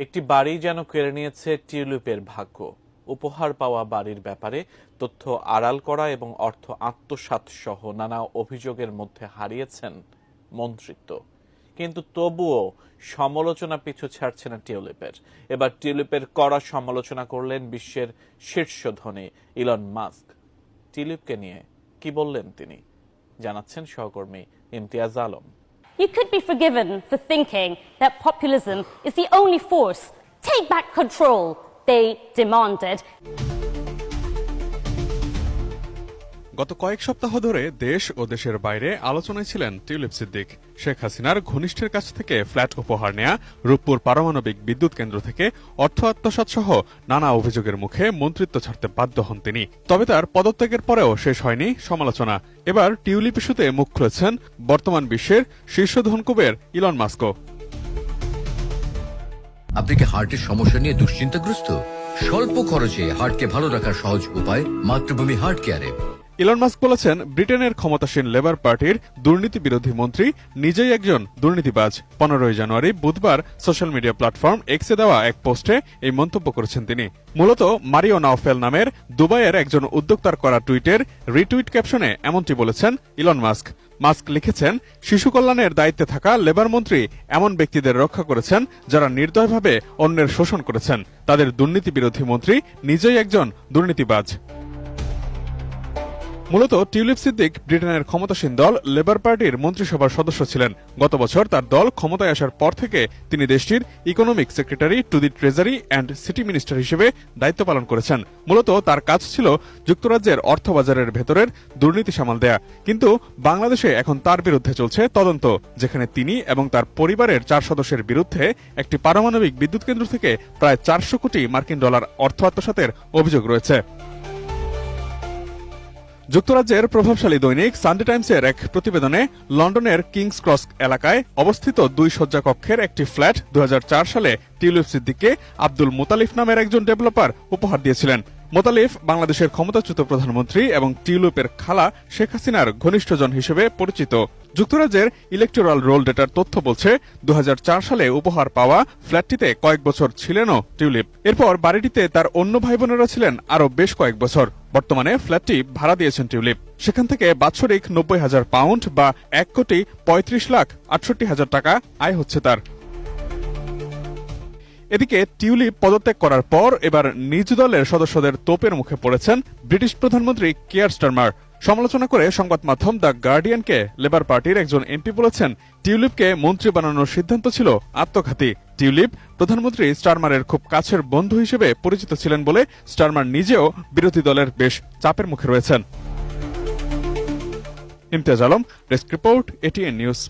একটি বাড়ি যেন কেড়ে নিয়েছে টিউলিপের ভাগ্য। উপহার পাওয়া বাড়ির ব্যাপারে তথ্য আড়াল করা এবং অর্থ আত্মসাৎ সহ নানা অভিযোগের মধ্যে হারিয়েছেন মন্ত্রিত্ব। কিন্তু তবুও সমালোচনা পিছু ছাড়ছে না টিউলিপের। এবার টিউলিপের কড়া সমালোচনা করলেন বিশ্বের শীর্ষ ধনী ইলন মাস্ক। টিউলিপকে নিয়ে কি বললেন তিনি, জানাচ্ছেন সহকর্মী Imtiaz Alam. You could be forgiven for thinking that populism is the only force. Take back control, they demanded. গত কয়েক সপ্তাহ ধরে দেশ ও দেশের বাইরে আলোচনায় ছিলেন টিউলিপ সিদ্দিক। শেখ হাসিনার ঘনিষ্ঠের কাছ থেকে ফ্ল্যাট উপহার নেয়া, রূপপুর পারমাণবিক বিদ্যুৎ কেন্দ্র থেকে অর্থ আত্মসাৎ সহ নানা অভিযোগের মুখে মন্ত্রিত্ব ছাড়তে বাধ্য হন তিনি। তবে তার পদত্যাগের পরেও শেষ হয়নি সমালোচনা। এবার টিউলিপ ইস্যুতে মুখ খুলেছেন বর্তমান বিশ্বের শীর্ষ ধনকুবের ইলন মাস্কও। আপনি কি হার্টের সমস্যা নিয়ে দুশ্চিন্তাগ্রস্ত? স্বল্প খরচে হার্টকে ভালো রাখার সহজ উপায় মাতৃভূমি হার্ট কেয়ারে। ইলন মাস্ক বলেছেন, ব্রিটেনের ক্ষমতাসীন লেবার পার্টির দুর্নীতি বিরোধী মন্ত্রী নিজেই একজন দুর্নীতিবাজ। 15 জানুয়ারি বুধবার সোশ্যাল মিডিয়া প্ল্যাটফর্ম এক্সে দেওয়া এক পোস্টে এই মন্তব্য করেছেন তিনি। মূলত মারিও নাওফেল নামের দুবাইয়ের একজন উদ্যোক্তার করা টুইটের রিটুইট ক্যাপশনে এমনটি বলেছেন ইলন মাস্ক। মাস্ক লিখেছেন, শিশু কল্যাণের দায়িত্বে থাকা লেবার মন্ত্রী এমন ব্যক্তিদের রক্ষা করেছেন যারা নির্দয়ভাবে অন্যের শোষণ করেছেন। তাদের দুর্নীতি বিরোধী মন্ত্রী নিজেই একজন দুর্নীতিবাজ। মূলত টিউলিপ সিদ্দিক ব্রিটেনের ক্ষমতাসীন দল লেবার পার্টির মন্ত্রিসভার সদস্য ছিলেন। গত বছর তার দল ক্ষমতায় আসার পর থেকে তিনি দেশটির economic secretary to the treasury and city minister হিসেবে দায়িত্ব পালন করেছেন। মূলত তার কাজ ছিল যুক্তরাজ্যের অর্থবাজারের ভেতরের দুর্নীতি সামাল দেয়া। কিন্তু বাংলাদেশে এখন তার বিরুদ্ধে চলছে তদন্ত, যেখানে তিনি এবং তার পরিবারের 4 সদস্যের বিরুদ্ধে একটি পারমাণবিক বিদ্যুৎ কেন্দ্র থেকে প্রায় 400 কোটি মার্কিন ডলার অর্থ আত্মসাতের অভিযোগ রয়েছে। যুক্তরাজ্যের প্রভাবশালী দৈনিক সানডে টাইমসের এক প্রতিবেদনে লন্ডনের কিংস ক্রস এলাকায় অবস্থিত 2 শয্যা কক্ষের একটি ফ্ল্যাট 2004 সালে টিউলিপ সিদ্দিককে আব্দুল মুতালিফ নামের একজন ডেভেলপার উপহার দিয়েছিলেন। মোতালিফ বাংলাদেশের ক্ষমতাচ্যুত প্রধানমন্ত্রী এবং টিউলিপের খালা শেখ হাসিনার ঘনিষ্ঠজন হিসেবে পরিচিত। যুক্তরাজ্যের ইলেকটোরাল রোল ডেটার তথ্য বলছে 2004 সালে উপহার পাওয়া ফ্ল্যাটটিতে কয়েক বছর ছিলেনও টিউলিপ। এরপর বাড়িটিতে তার অন্য ভাই বোনেরা ছিলেন আরো বেশ কয়েক বছর। বর্তমানে ফ্ল্যাটটি ভাড়া দিয়েছেন টিউলিপ। সেখান থেকে বাৎসরিক 90,000 পাউন্ড বা 1,35,68,000 টাকা আয় হচ্ছে তার। এদিকে টিউলিপ পদত্যাগ করার পর এবার নিজ দলের সদস্যদের তোপের মুখে পড়েছেন ব্রিটিশ প্রধানমন্ত্রী কিয়ার স্টারমার। সমালোচনা করে সংবাদ মাধ্যম দ্য গার্ডিয়ানকে লেবার পার্টির একজন এমপি বলেছেন, টিউলিপকে মন্ত্রী বানানোর সিদ্ধান্ত ছিল আত্মঘাতী। টিউলিপ প্রধানমন্ত্রী স্টারমারের খুব কাছের বন্ধু হিসেবে পরিচিত ছিলেন বলে স্টারমার নিজেও বিরোধী দলের বেশ চাপের মুখে রয়েছেন। Imtiaz Alam, desk report, ATN news.